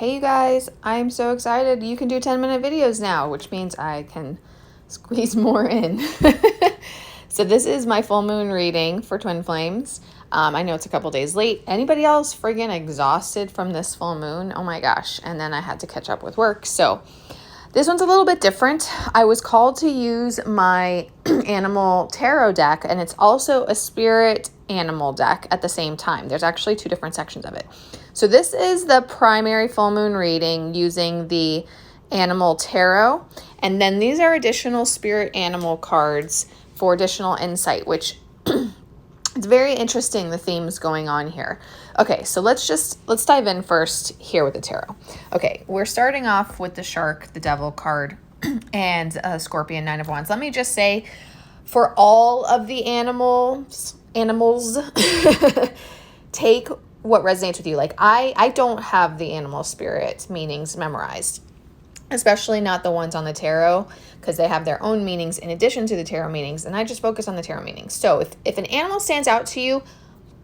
Hey you guys, I'm so excited. You can do 10-minute videos now, which means I can squeeze more in. So this is my full moon reading for Twin Flames. I know it's a couple days late. Anybody else friggin' exhausted from this full moon? Oh my gosh. And then I had to catch up with work. So this one's a little bit different. I was called to use my animal tarot deck, and it's also a spirit animal deck at the same time. There's actually two different sections of it. So this is the primary full moon reading using the animal tarot. And then these are additional spirit animal cards for additional insight, which it's very interesting, the themes going on here. Okay, so let's dive in first here with the tarot. Okay, we're starting off with the shark, the devil card, and scorpion, 9 of wands. Let me just say, for all of the animals, take what resonates with you. Like I don't have the animal spirit meanings memorized, especially not the ones on the tarot, because they have their own meanings in addition to the tarot meanings, and I just focus on the tarot meanings. So if an animal stands out to you,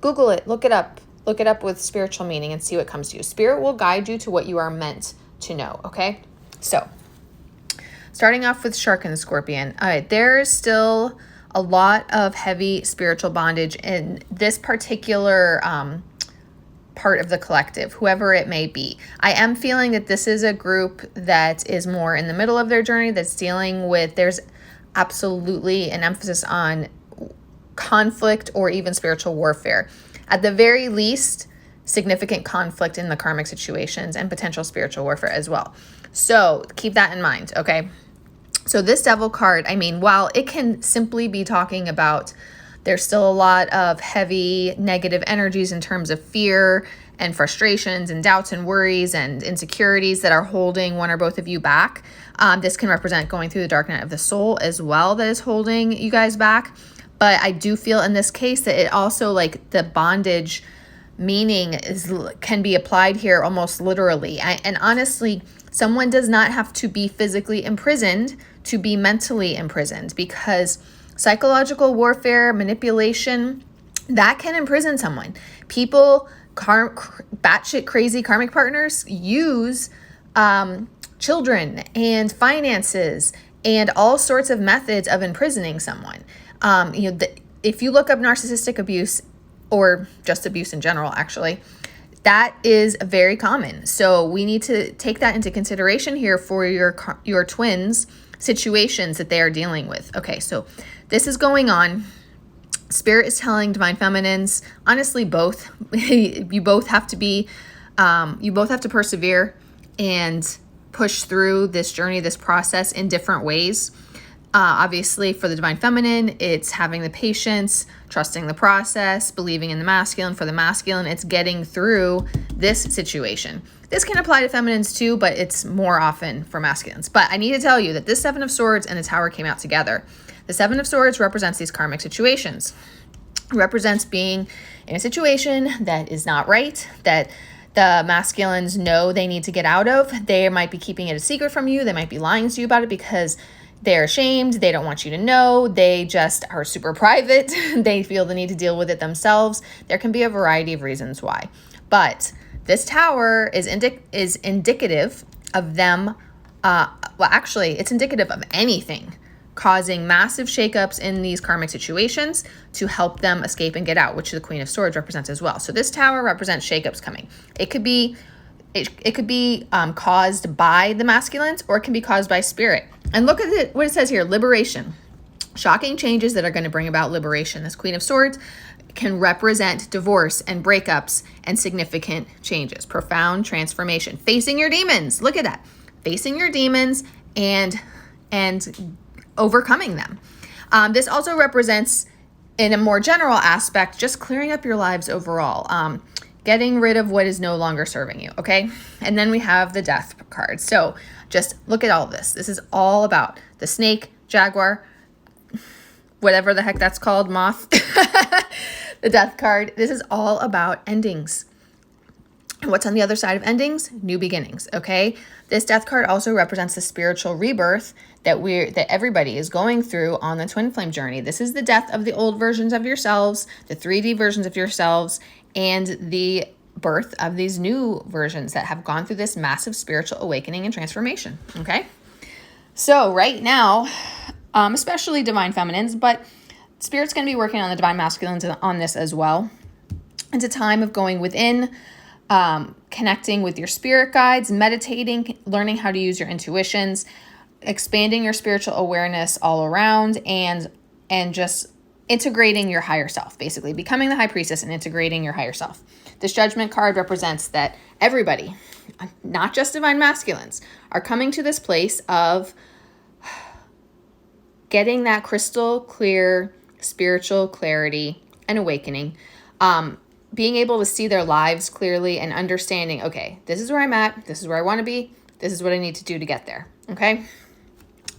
Google it, look it up with spiritual meaning and see what comes to you. Spirit will guide you to what you are meant to know, okay? So starting off with shark and the scorpion. All right, there is still a lot of heavy spiritual bondage in this particular part of the collective, whoever it may be. I am feeling that this is a group that is more in the middle of their journey, that's dealing with, there's absolutely an emphasis on conflict or even spiritual warfare. At the very least, significant conflict in the karmic situations and potential spiritual warfare as well. So keep that in mind, okay? So this devil card, I mean, while it can simply be talking about there's still a lot of heavy negative energies in terms of fear and frustrations and doubts and worries and insecurities that are holding one or both of you back. This can represent going through the dark night of the soul as well, that is holding you guys back. But I do feel in this case that it also, like, the bondage meaning can be applied here almost literally. And honestly, someone does not have to be physically imprisoned to be mentally imprisoned, because psychological warfare, manipulation, that can imprison someone. People, batshit crazy karmic partners use children and finances and all sorts of methods of imprisoning someone. If you look up narcissistic abuse, or just abuse in general, actually, that is very common. So we need to take that into consideration here for your twins' situations that they are dealing with. Okay, so this is going on. Spirit is telling divine feminines, honestly, both, you both have to persevere and push through this journey, this process in different ways. Obviously, for the divine feminine, it's having the patience, trusting the process, believing in the masculine. For the masculine, it's getting through this situation. This can apply to feminines too, but it's more often for masculines. But I need to tell you that this 7 of Swords and the Tower came out together. The 7 of Swords represents these karmic situations. It represents being in a situation that is not right, that the masculines know they need to get out of. They might be keeping it a secret from you. They might be lying to you about it because they're ashamed. They don't want you to know. They just are super private. They feel the need to deal with it themselves. There can be a variety of reasons why. But this Tower is indicative of them. Actually, it's indicative of anything causing massive shakeups in these karmic situations to help them escape and get out, which the Queen of Swords represents as well. So this Tower represents shakeups coming. It could be caused by the masculines, or it can be caused by spirit. And look at it, what it says here, liberation. Shocking changes that are going to bring about liberation. This Queen of Swords can represent divorce and breakups and significant changes, profound transformation. Facing your demons, look at that. Facing your demons and overcoming them. This also represents, in a more general aspect, just clearing up your lives overall. Getting rid of what is no longer serving you, okay? And then we have the Death card. So just look at all of this. This is all about the snake, jaguar, whatever the heck that's called, moth, the Death card. This is all about endings. And what's on the other side of endings? New beginnings, okay? This Death card also represents the spiritual rebirth that everybody is going through on the twin flame journey. This is the death of the old versions of yourselves, the 3D versions of yourselves, and the birth of these new versions that have gone through this massive spiritual awakening and transformation. Okay. So right now, especially divine feminines, but Spirit's going to be working on the divine masculines on this as well. It's a time of going within, connecting with your spirit guides, meditating, learning how to use your intuitions, expanding your spiritual awareness all around, and just integrating your higher self, basically becoming the high priestess and integrating your higher self. This judgment card represents that everybody, not just divine masculines, are coming to this place of getting that crystal clear spiritual clarity and awakening, being able to see their lives clearly and understanding, okay, this is where I'm at, this is where I want to be, this is what I need to do to get there, okay?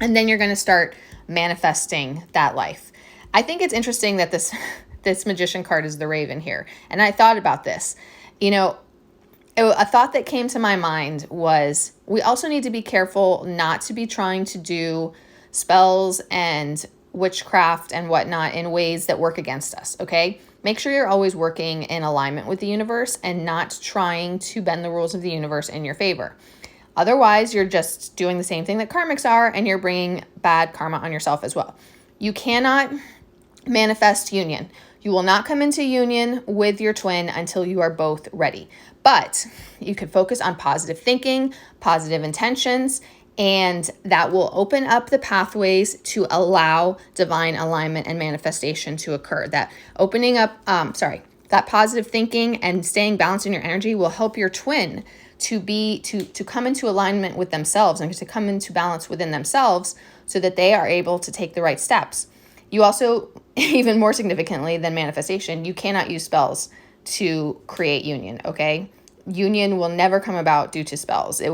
And then you're going to start manifesting that life. I think it's interesting that this magician card is the Raven here. And I thought about this. A thought that came to my mind was we also need to be careful not to be trying to do spells and witchcraft and whatnot in ways that work against us, okay? Make sure you're always working in alignment with the universe and not trying to bend the rules of the universe in your favor. Otherwise, you're just doing the same thing that karmics are, and you're bringing bad karma on yourself as well. You cannot manifest union. You will not come into union with your twin until you are both ready. But you can focus on positive thinking, positive intentions, and that will open up the pathways to allow divine alignment and manifestation to occur. That opening up, that positive thinking and staying balanced in your energy will help your twin to come into alignment with themselves and to come into balance within themselves so that they are able to take the right steps. You also, even more significantly than manifestation, you cannot use spells to create union, okay? Union will never come about due to spells. It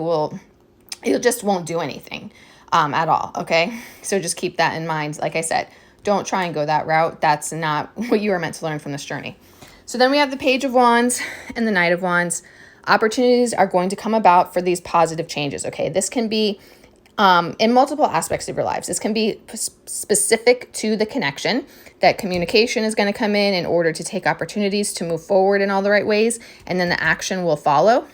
just won't do anything at all, okay? So just keep that in mind. Like I said, don't try and go that route. That's not what you are meant to learn from this journey. So then we have the Page of Wands and the Knight of Wands. Opportunities are going to come about for these positive changes, okay? This can be in multiple aspects of your lives. This can be specific to the connection, that communication is going to come in order to take opportunities to move forward in all the right ways, and then the action will follow.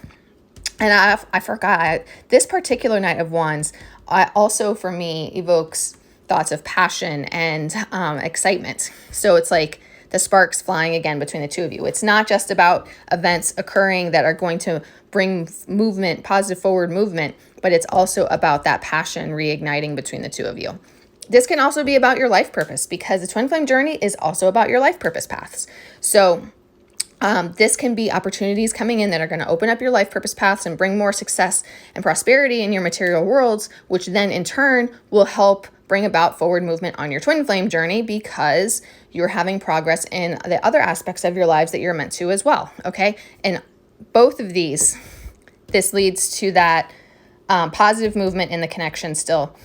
And I forgot, this particular Knight of Wands also for me evokes thoughts of passion and excitement. So it's like the sparks flying again between the two of you. It's not just about events occurring that are going to bring movement, positive forward movement, but it's also about that passion reigniting between the two of you. This can also be about your life purpose, because the twin flame journey is also about your life purpose paths. So this can be opportunities coming in that are going to open up your life purpose paths and bring more success and prosperity in your material worlds, which then in turn will help bring about forward movement on your twin flame journey, because you're having progress in the other aspects of your lives that you're meant to as well, okay? And both of these, this leads to that positive movement in the connection still.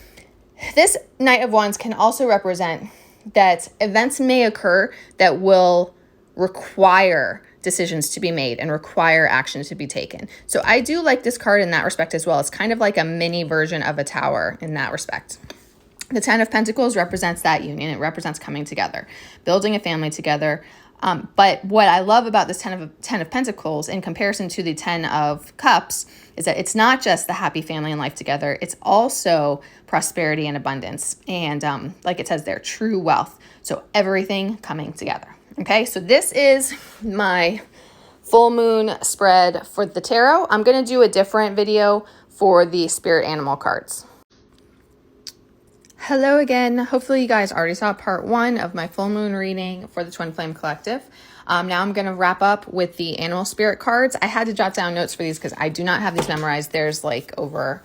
This Knight of Wands can also represent that events may occur that will require decisions to be made and require action to be taken. So I do like this card in that respect as well. It's kind of like a mini version of a tower in that respect. The Ten of Pentacles represents that union. It represents coming together, building a family together. But what I love about this Ten of Pentacles in comparison to the Ten of Cups is that it's not just the happy family and life together. It's also prosperity and abundance. And like it says there, true wealth. So everything coming together. Okay, so this is my full moon spread for the tarot. I'm going to do a different video for the spirit animal cards. Hello again. Hopefully you guys already saw part 1 of my full moon reading for the Twin Flame Collective. Now I'm going to wrap up with the animal spirit cards. I had to jot down notes for these because I do not have these memorized. There's like there's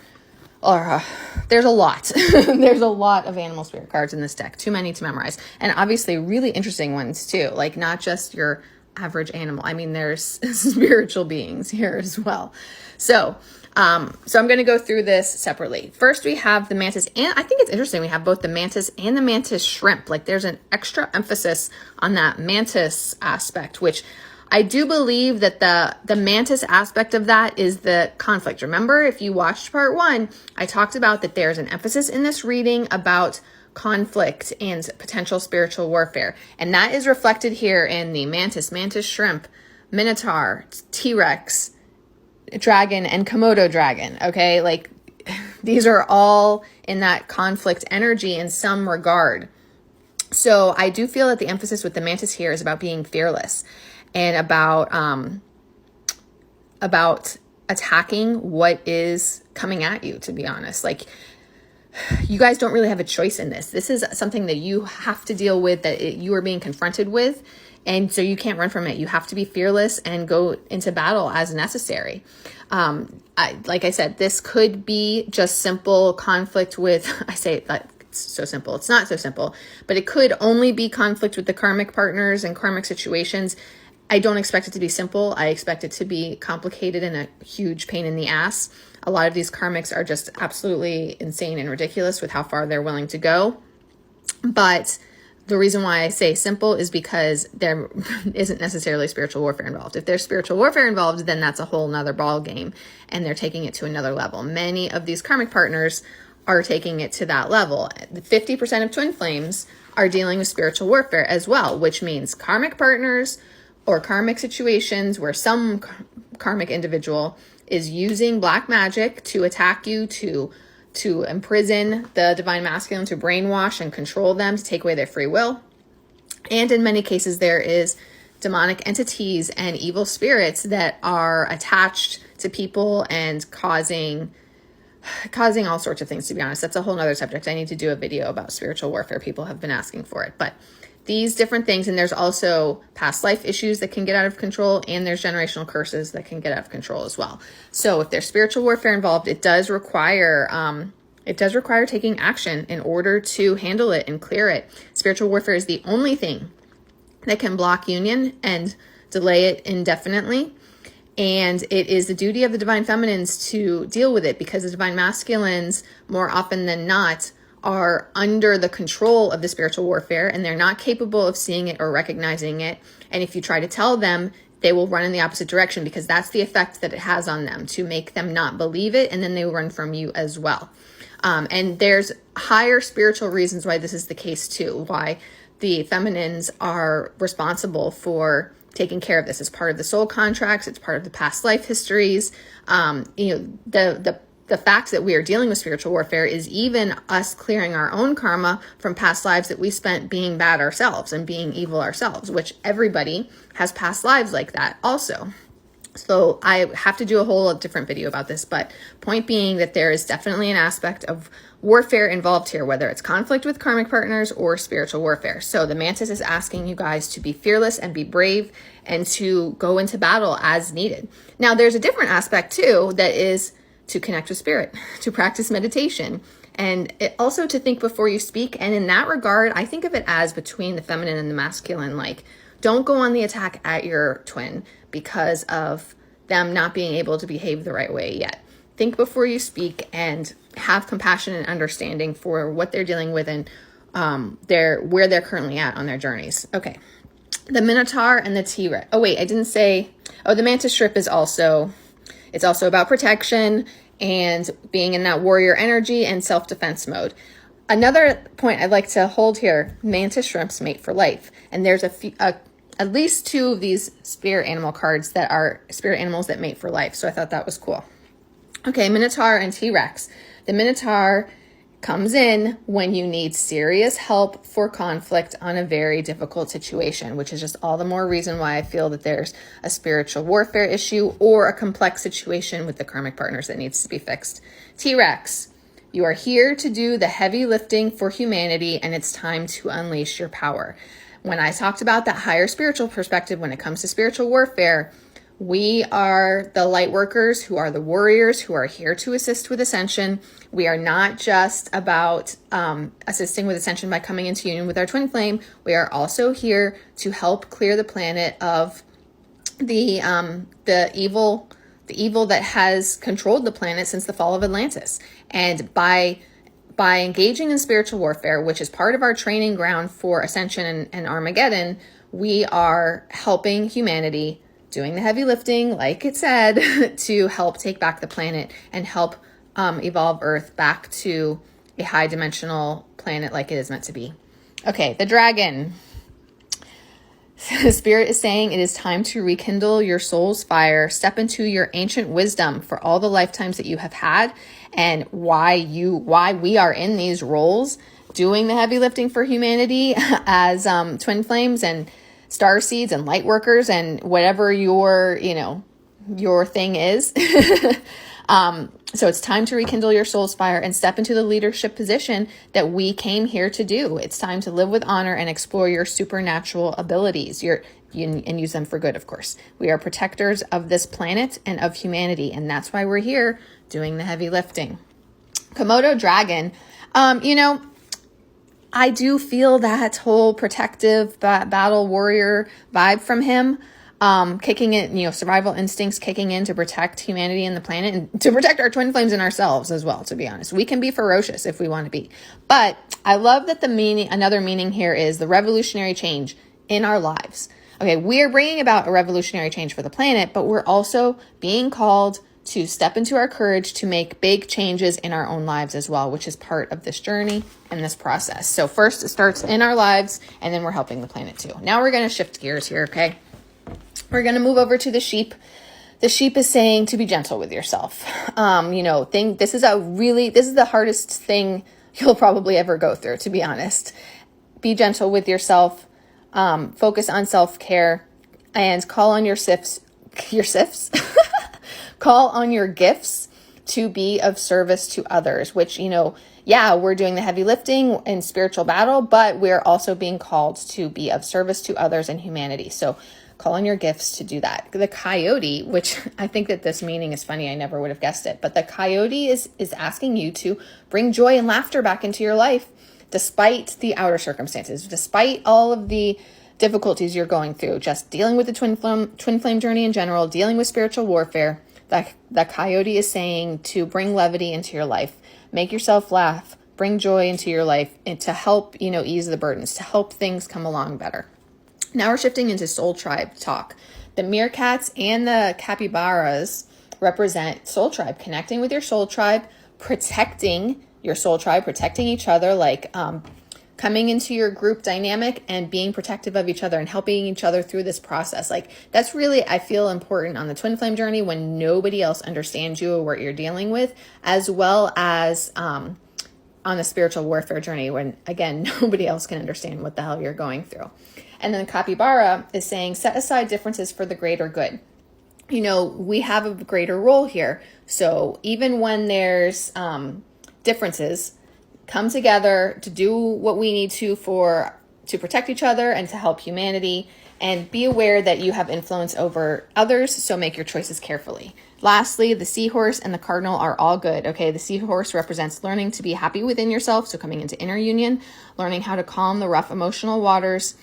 a lot. There's a lot of animal spirit cards in this deck. Too many to memorize. And obviously really interesting ones too. Like not just your average animal. I mean, there's spiritual beings here as well. So I'm going to go through this separately. First, we have the mantis, and I think it's interesting. We have both the mantis and the mantis shrimp. Like there's an extra emphasis on that mantis aspect, which I do believe that the mantis aspect of that is the conflict. Remember, if you watched part 1, I talked about that there's an emphasis in this reading about conflict and potential spiritual warfare. And that is reflected here in the mantis shrimp Minotaur, T-Rex, dragon, and Komodo dragon, okay? Like, these are all in that conflict energy in some regard. So I do feel that the emphasis with the mantis here is about being fearless and about attacking what is coming at you, to be honest. Like, you guys don't really have a choice in this. This is something that you have to deal with, that you are being confronted with. And so you can't run from it. You have to be fearless and go into battle as necessary. Like I said, this could be just simple conflict with, I say that it's so simple. It's not so simple, but it could only be conflict with the karmic partners and karmic situations. I don't expect it to be simple. I expect it to be complicated and a huge pain in the ass. A lot of these karmics are just absolutely insane and ridiculous with how far they're willing to go. But the reason why I say simple is because there isn't necessarily spiritual warfare involved. If there's spiritual warfare involved, then that's a whole nother ball game, and they're taking it to another level. Many of these karmic partners are taking it to that level. 50% of twin flames are dealing with spiritual warfare as well, which means karmic partners or karmic situations where some karmic individual is using black magic to attack you, to imprison the divine masculine, to brainwash and control them, to take away their free will. And in many cases, there is demonic entities and evil spirits that are attached to people and causing all sorts of things, to be honest. That's a whole nother subject. I need to do a video about spiritual warfare. People have been asking for it. But these different things, and there's also past life issues that can get out of control, and there's generational curses that can get out of control as well. So if there's spiritual warfare involved, it does require taking action in order to handle it and clear it. Spiritual warfare is the only thing that can block union and delay it indefinitely. And it is the duty of the divine feminines to deal with it, because the divine masculines, more often than not, are under the control of the spiritual warfare, and they're not capable of seeing it or recognizing it. And if you try to tell them, they will run in the opposite direction, because that's the effect that it has on them, to make them not believe it, and then they will run from you as well. And there's higher spiritual reasons why this is the case too, why the feminines are responsible for taking care of this. It's part of the soul contracts. It's part of the past life histories. The fact that we are dealing with spiritual warfare is even us clearing our own karma from past lives that we spent being bad ourselves and being evil ourselves, which everybody has past lives like that also. So I have to do a whole different video about this, but point being that there is definitely an aspect of warfare involved here, whether it's conflict with karmic partners or spiritual warfare. So the mantis is asking you guys to be fearless and be brave and to go into battle as needed. Now, there's a different aspect too, that is to connect with spirit, to practice meditation, and also to think before you speak. And in that regard, I think of it as between the feminine and the masculine. Like, don't go on the attack at your twin because of them not being able to behave the right way yet. Think before you speak and have compassion and understanding for what they're dealing with and where they're currently at on their journeys. Okay. The Minotaur and the T-Rex. Oh, wait, I didn't say. Oh, the Mantis Shrimp is also, it's also about protection and being in that warrior energy and self-defense mode. Another point I'd like to hold here, mantis shrimps mate for life. And there's at least 2 of these spirit animal cards that are spirit animals that mate for life. So I thought that was cool. Okay, Minotaur and T-Rex. The Minotaur comes in when you need serious help for conflict on a very difficult situation, which is just all the more reason why I feel that there's a spiritual warfare issue or a complex situation with the karmic partners that needs to be fixed. T-Rex, you are here to do the heavy lifting for humanity, and it's time to unleash your power. When I talked about that higher spiritual perspective when it comes to spiritual warfare, we are the light workers who are the warriors who are here to assist with ascension. We are not just about assisting with ascension by coming into union with our twin flame. We are also here to help clear the planet of the evil that has controlled the planet since the fall of Atlantis. And by engaging in spiritual warfare, which is part of our training ground for ascension and Armageddon, we are helping humanity, doing the heavy lifting, like it said, to help take back the planet and help evolve Earth back to a high dimensional planet like it is meant to be. Okay, the dragon. Spirit is saying it is time to rekindle your soul's fire, step into your ancient wisdom for all the lifetimes that you have had and why we are in these roles, doing the heavy lifting for humanity as twin flames and star seeds and light workers and whatever your thing is. So it's time to rekindle your soul's fire and step into the leadership position that we came here to do. It's time to live with honor and explore your supernatural abilities, and use them for good, of course. We are protectors of this planet and of humanity, and that's why we're here doing the heavy lifting. Komodo dragon, I do feel that whole protective battle warrior vibe from him. Kicking in, survival instincts kicking in to protect humanity and the planet and to protect our twin flames and ourselves as well, to be honest. We can be ferocious if we want to be. But I love that another meaning here is the revolutionary change in our lives. Okay, we're bringing about a revolutionary change for the planet, but we're also being called to step into our courage to make big changes in our own lives as well, which is part of this journey and this process. So first it starts in our lives, and then we're helping the planet too. Now we're going to shift gears here, okay? We're going to move over to the sheep. The sheep is saying to be gentle with yourself. This is the hardest thing you'll probably ever go through, to be honest. Be gentle with yourself. Focus on self-care and call on your sifts. Call on your gifts to be of service to others, which, we're doing the heavy lifting in spiritual battle, but we're also being called to be of service to others and humanity. So call on your gifts to do that. The coyote, which I think that this meaning is funny. I never would have guessed it. But the coyote is asking you to bring joy and laughter back into your life, despite the outer circumstances, despite all of the difficulties you're going through, just dealing with the twin flame journey in general, dealing with spiritual warfare. The coyote is saying to bring levity into your life, make yourself laugh, bring joy into your life, and to help, ease the burdens, to help things come along better. Now we're shifting into soul tribe talk. The meerkats and the capybaras represent soul tribe, connecting with your soul tribe, protecting your soul tribe, protecting each other, like coming into your group dynamic and being protective of each other and helping each other through this process. Like that's really, I feel, important on the twin flame journey when nobody else understands you or what you're dealing with, as well as on the spiritual warfare journey when, again, nobody else can understand what the hell you're going through. And then the capybara is saying, set aside differences for the greater good. We have a greater role here. So even when there's differences, come together to do what we need to protect each other and to help humanity, and be aware that you have influence over others. So make your choices carefully. Lastly, the seahorse and the cardinal are all good. Okay, the seahorse represents learning to be happy within yourself. So coming into inner union, learning how to calm the rough emotional waters,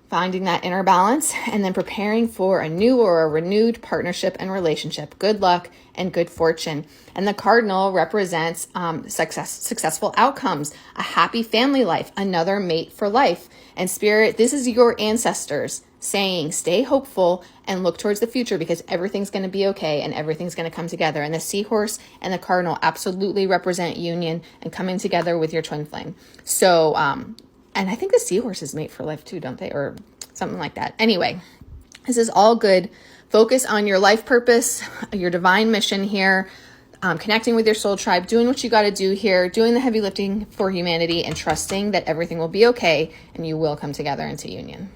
finding that inner balance, and then preparing for a new or a renewed partnership and relationship. Good luck and good fortune. And the cardinal represents successful outcomes, a happy family life, another mate for life. And spirit, this is your ancestors saying, stay hopeful and look towards the future because everything's going to be okay and everything's going to come together. And the seahorse and the cardinal absolutely represent union and coming together with your twin flame. So, and I think the seahorse is mate for life too, don't they? Or something like that. Anyway, this is all good. Focus on your life purpose, your divine mission here, connecting with your soul tribe, doing what you got to do here, doing the heavy lifting for humanity, and trusting that everything will be okay and you will come together into union.